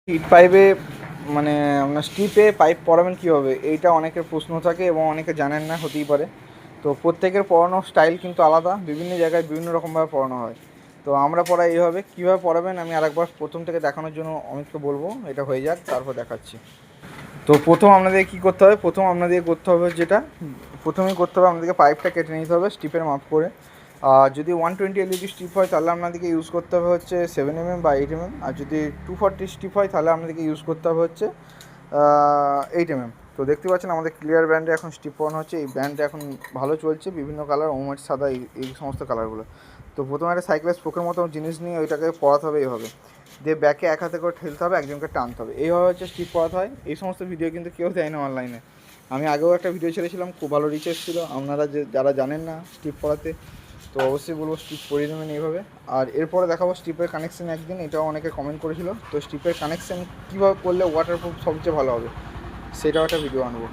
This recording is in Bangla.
হিট পাইপে মানে আপনার স্ট্রিপে পাইপ পরাবেন কীভাবে, এইটা অনেকের প্রশ্ন থাকে এবং অনেকে জানেন না, হতেই পারে। তো প্রত্যেকের পরানোর স্টাইল কিন্তু আলাদা, বিভিন্ন জায়গায় বিভিন্ন রকমভাবে পরানো হয়। তো আমরা পড়াই এইভাবে। কীভাবে পরাবেন আমি আরেকবার প্রথম থেকে দেখানোর জন্য অমিতকে বলবো, এটা হয়ে যাক তারপর দেখাচ্ছি। তো প্রথম আপনাদের কী করতে হবে, আপনাদেরকে করতে হবে যেটা, প্রথমেই করতে হবে আপনাদেরকে পাইপটা কেটে নিতে হবে স্ট্রিপের মাপ করে। আর যদি 120 এলইডি স্ট্রিপ হয় তাহলে আপনাদেরকে ইউজ করতে হবে হচ্ছে 7 mm বা 8 mm। আর যদি 240 স্ট্রিপ হয় তাহলে আপনাদেরকে ইউজ করতে হবে হচ্ছে 8 mm। তো দেখতে পাচ্ছেন আমাদের ক্লিয়ার ব্র্যান্ডে এখন স্ট্রিপ পরানো হচ্ছে। এই ব্র্যান্ডটা এখন ভালো চলছে, বিভিন্ন কালার, ওমার সাদা, এই সমস্ত কালারগুলো। তো প্রথমে একটা সাইকেলের স্পোকের মতো জিনিস নিয়ে ওইটাকে পরাতে হবে এইভাবে, দিয়ে ব্যাকে এক হাতে করে ঠেলতে হবে, একজনকে টানতে হবে, এইভাবে হচ্ছে স্ট্রিপ পরাতে হয়। এই সমস্ত ভিডিও কিন্তু কেউ দেয় না অনলাইনে। আমি আগেও একটা ভিডিও ছেড়েছিলাম, খুব ভালো রিচ এসেছিলো। আপনারা যারা জানেন না স্ট্রিপ পরাতে, তো অবশ্যই বলবো স্ট্রিপ পরিয়ে নেবেন এইভাবে। আর এরপরে দেখাবো স্ট্রিপের কানেকশান একদিন, এটাও অনেকে কমেন্ট করেছিল। তো স্ট্রিপের কানেকশান কীভাবে করলে ওয়াটারপ্রুফ সবচেয়ে ভালো হবে, সেটাও একটা ভিডিও আনবো।